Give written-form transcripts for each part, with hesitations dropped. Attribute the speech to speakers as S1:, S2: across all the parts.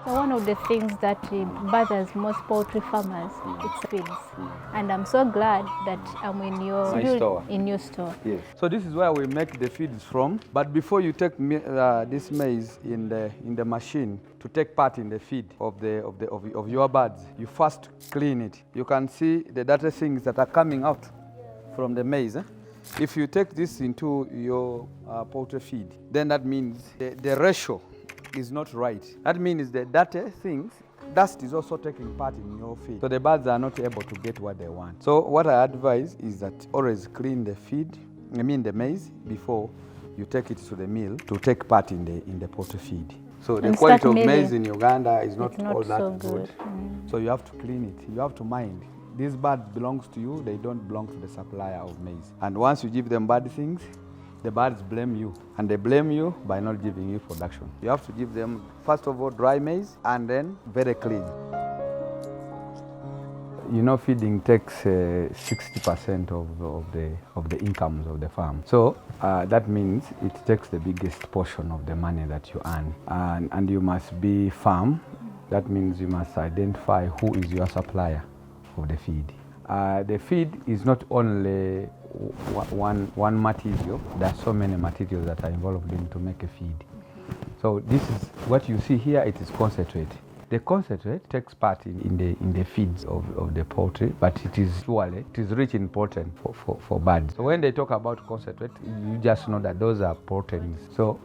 S1: So one of the things that bothers most poultry farmers, it's feeds. And I'm so glad that I'm in your store.
S2: Yes. So this is where we make the feeds from. But before you take this maize in the machine to take part in the feed of your birds, you first clean it. You can see the dirty things that are coming out from the maize. If you take this into your poultry feed, then that means the ratio is not right. That means the dirty things, dust is also taking part in your feed. So the birds are not able to get what they want. So what I advise is that always clean the feed, the maize, before you take it to the mill to take part in the poultry feed. So the quality of maize in Uganda is not all that so good. So you have to clean it. You have to mind. This bird belongs to you, they don't belong to the supplier of maize. And once you give them bad things, the birds blame you. And they blame you by not giving you production. You have to give them, first of all, dry maize and then very clean. You know, feeding takes 60% of the incomes of the farm. So that means it takes the biggest portion of the money that you earn. And you must be firm. That means you must identify who is your supplier of the feed. The feed is not only one material. There are so many materials that are involved in to make a feed. So this is what you see here. It is concentrate. The concentrate takes part in the feeds of the poultry, but it is rich in protein for birds. So when they talk about concentrate, you just know that those are proteins. So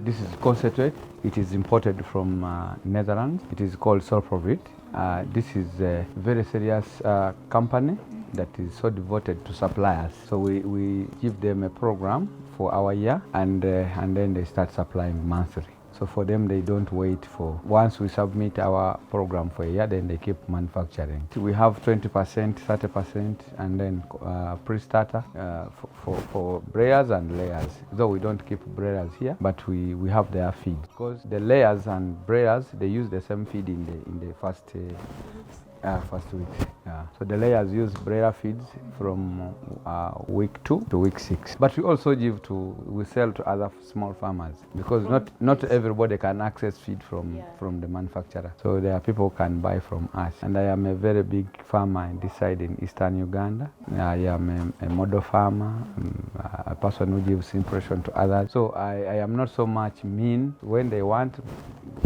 S2: this is concentrate. It is imported from Netherlands. It is called sulfovit. This is a very serious company that is so devoted to suppliers. So we give them a program for our year, and then they start supplying monthly. So for them, they don't wait for, once we submit our program for a year, then they keep manufacturing. We have 20%, 30%, and then pre-starter for brayers and layers. Though we don't keep brayers here, but we have their feed. Because the layers and brayers, they use the same feed in the first weeks. So the layers use brayer feeds from week 2 to week 6. But we also we sell to other small farmers, because not everybody can access feed from the manufacturer. So there are people who can buy from us. And I am a very big farmer in this side in eastern Uganda. I am a model farmer, a person who gives impression to others. So I am not so much mean. When they want,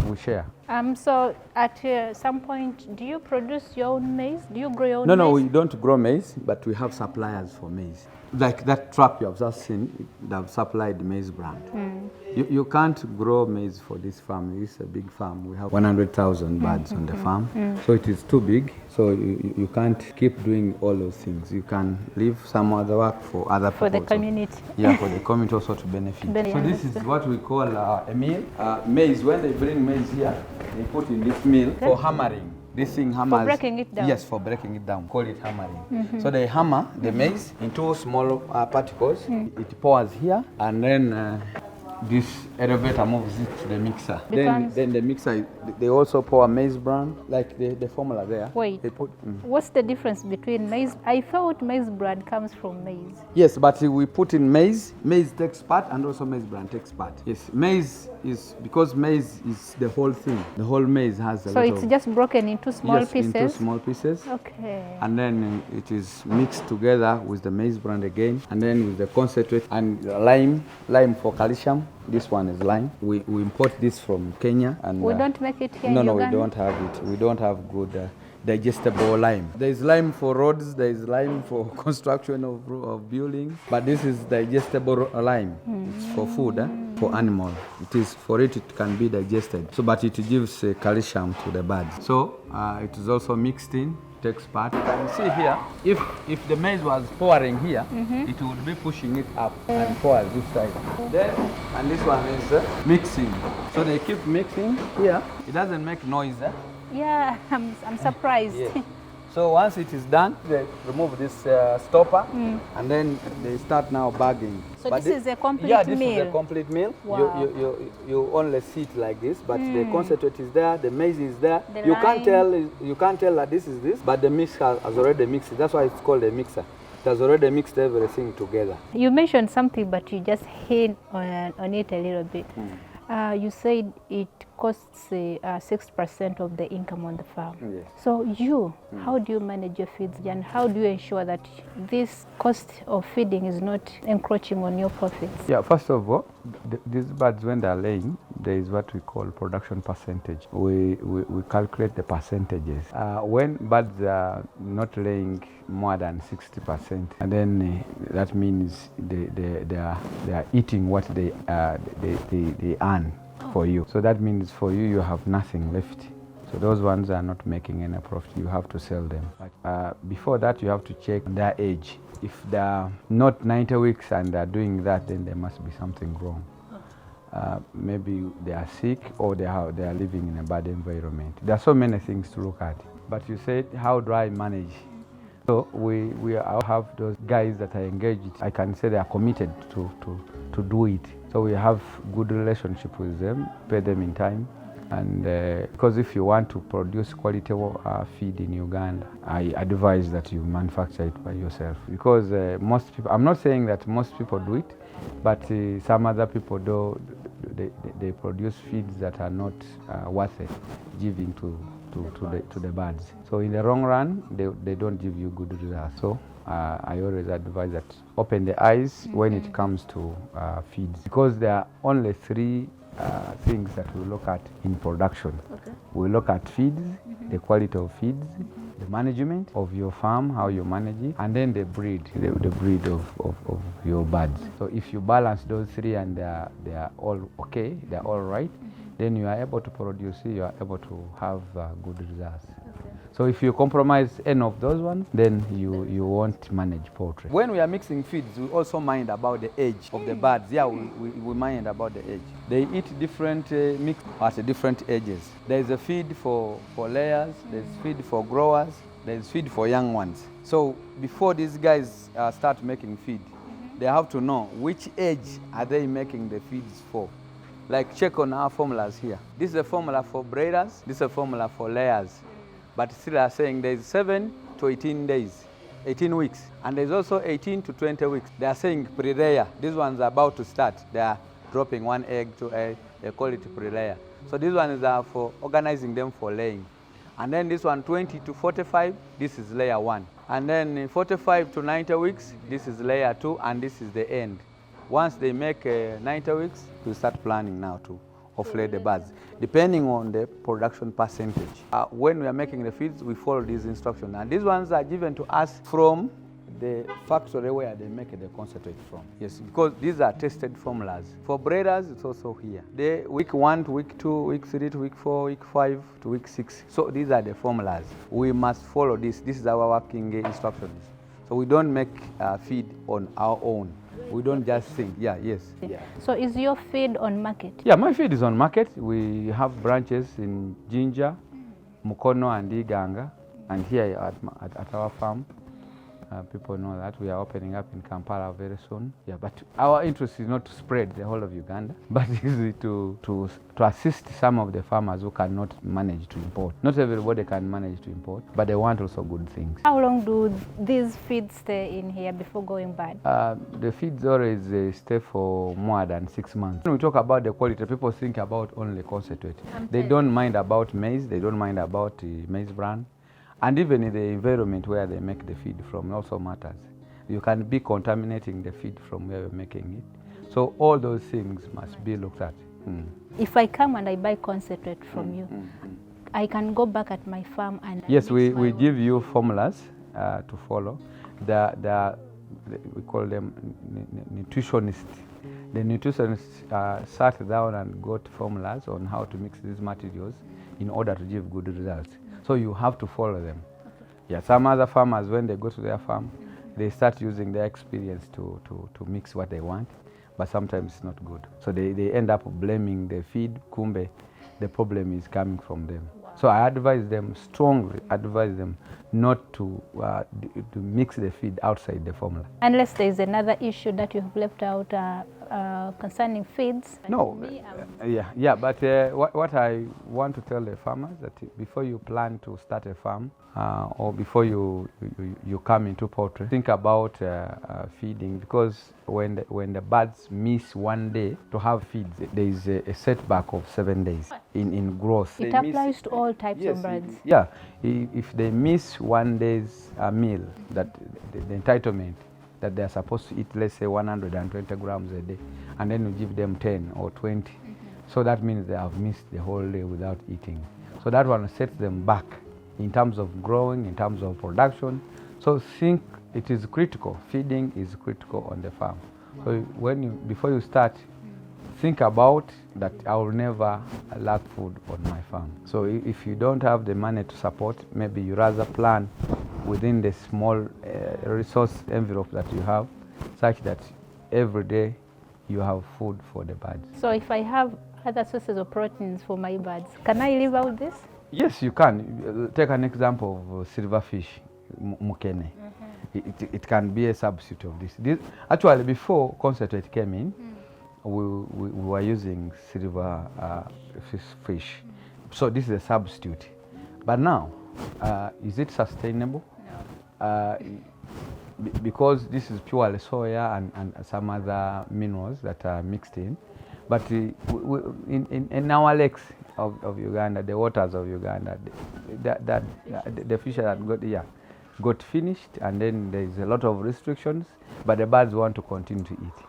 S2: we share.
S1: So at some point, do you produce your own maize? Do you grow your own maize?
S2: No, we don't grow maize, but we have suppliers for maize. Like that truck you have just seen, they have supplied maize brand. You can't grow maize for this farm. It's a big farm. We have 100,000 birds on the farm. So it is too big. So you can't keep doing all those things. You can leave some other work for other people.
S1: For the community.
S2: Yeah, for the community also to benefit. So this is what we call a mill. Maize, when they bring maize here, they put in this mill for hammering. This thing hammers.
S1: For breaking it down?
S2: Yes, for breaking it down. Call it hammering. So they hammer the maize into small particles. It pours here, and then this elevator moves it to the mixer. Then the mixer, they also pour maize bran, like the formula there.
S1: Wait,
S2: they put,
S1: what's the difference between maize? I thought maize bran comes from maize.
S2: Yes, but we put in maize. Maize takes part, and also maize bran takes part. Yes, maize is, because maize is the whole thing. The whole maize has a lot of...
S1: So it's just broken into small pieces?
S2: Into small pieces.
S1: Okay.
S2: And then it is mixed together with the maize bran again, and then with the concentrate and lime for calcium. This one is lime. We import this from Kenya. And
S1: we don't make it here in Uganda?
S2: No, we don't have it. We don't have good digestible lime. There is lime for roads, there is lime for construction of buildings, but this is digestible lime. It's for food, for animal. It can be digested. So, but it gives calcium to the birds. So it is also mixed in. Takes part. You can see here, if the maize was pouring here, it would be pushing it up and pour this side. Then, and this one is mixing. So they keep mixing here. It doesn't make noise.
S1: Yeah, I'm surprised.
S2: Yeah. So once it is done, they remove this stopper, and then they start now bagging.
S1: So but this is a complete meal?
S2: Yeah, this is a complete meal.
S1: Wow.
S2: You only see it like this, but the concentrate is there, the maize is there. You can't tell that this is this, but the mix has already mixed. That's why it's called a mixer. It has already mixed everything together.
S1: You mentioned something, but you just hit on it a little bit. You said it costs 6% of the income on the farm.
S2: Yes.
S1: So how do you manage your feeds, and how do you ensure that this cost of feeding is not encroaching on your profits?
S2: Yeah, first of all, these birds, when they're laying, there is what we call production percentage. We calculate the percentages. When birds are not laying more than 60%, and then that means they are eating what they earn for you. So that means for you, you have nothing left. So those ones are not making any profit. You have to sell them. Before that, you have to check their age. If they are not 90 weeks and they are doing that, then there must be something wrong. Maybe they are sick, or they are living in a bad environment. There are so many things to look at. But you said, how do I manage? So we have those guys that are engaged. I can say they are committed to do it. So we have good relationship with them, pay them in time. And because if you want to produce quality feed in Uganda, I advise that you manufacture it by yourself. Because most people, I'm not saying that most people do it, but some other people do. They produce feeds that are not worth it giving to the birds. So in the long run, they don't give you good results. So I always advise that open the eyes when it comes to feeds, because there are only three things that we look at in production. Okay. We look at feeds, the quality of feeds, the management of your farm, how you manage it, and then the breed, the breed of your birds. So if you balance those three and they are all okay, they are all right, then you are able to produce, you are able to have good results. Okay. So if you compromise any of those ones, then you won't manage poultry. When we are mixing feeds, we also mind about the age of the birds. Yeah, we mind about the age. They eat different mix at different ages. There is a feed for layers, there is feed for growers, there is feed for young ones. So before these guys start making feed, they have to know which age are they making the feeds for. Like check on our formulas here. This is a formula for broilers, this is a formula for layers. But still are saying there is 7 to 18 days, 18 weeks. And there's also 18 to 20 weeks. They are saying pre-layer. These ones are about to start. They are dropping one egg to they call it pre-layer. So these ones are for organizing them for laying. And then this one, 20 to 45, this is layer 1. And then 45 to 90 weeks, this is layer 2, and this is the end. Once they make 90 weeks, we start planning now to offlay the birds, depending on the production percentage. When we are making the feeds, we follow these instructions. And these ones are given to us from the factory where they make the concentrate from. Yes, because these are tested formulas. For broilers, it's also here. They week 1 to week 2, week 3 to week 4, week 5 to week 6. So these are the formulas. We must follow this. This is our working instructions. So we don't make feed on our own. We don't just think, yeah.
S1: So is your feed on market?
S2: Yeah, my feed is on market. We have branches in Jinja, Mukono and Iganga, and here at our farm. People know that we are opening up in Kampala very soon. Yeah, but our interest is not to spread the whole of Uganda, but is to assist some of the farmers who cannot manage to import. Not everybody can manage to import, but they want also good things.
S1: How long do these feeds stay in here before going bad?
S2: The feeds always stay for more than 6 months. When we talk about the quality, people think about only concentrate. They don't mind about maize, they don't mind about maize bran. And even in the environment where they make the feed from also matters. You can be contaminating the feed from where you're making it. So all those things must be looked at.
S1: If I come and I buy concentrate from you, I can go back at my farm and...
S2: Yes, we give you formulas to follow. We call them nutritionists. The nutritionists sat down and got formulas on how to mix these materials in order to give good results. So you have to follow them. Yeah, some other farmers, when they go to their farm, they start using their experience to mix what they want, but sometimes it's not good. So they end up blaming the feed, kumbe, the problem is coming from them. Wow. So I strongly advise them not to mix the feed outside the formula.
S1: Unless there is another issue that you have left out, concerning feeds?
S2: No, yeah, but what I want to tell the farmers that before you plan to start a farm or before you come into poultry, think about feeding, because when the birds miss one day to have feeds, there is a setback of 7 days in growth.
S1: It applies to all types of birds.
S2: If they miss one day's meal, that the entitlement that they are supposed to eat, let's say 120 grams a day, and then you give them 10 or 20. So that means they have missed the whole day without eating. So that one sets them back in terms of growing, in terms of production. So think it is critical. Feeding is critical on the farm. So before you start, think about that I will never lack food on my farm. So if you don't have the money to support, maybe you rather plan within the small resource envelope that you have, such that every day you have food for the birds.
S1: So if I have other sources of proteins for my birds, can I live out this?
S2: Yes, you can. Take an example of silverfish, mukene. It can be a substitute of this. Actually, before concentrate came in, we were using silver fish. So this is a substitute. But now, is it sustainable? No. Because this is purely soya and some other minerals that are mixed in. But in our lakes of Uganda, the waters of Uganda, the fish that got finished, and then there is a lot of restrictions, but the birds want to continue to eat.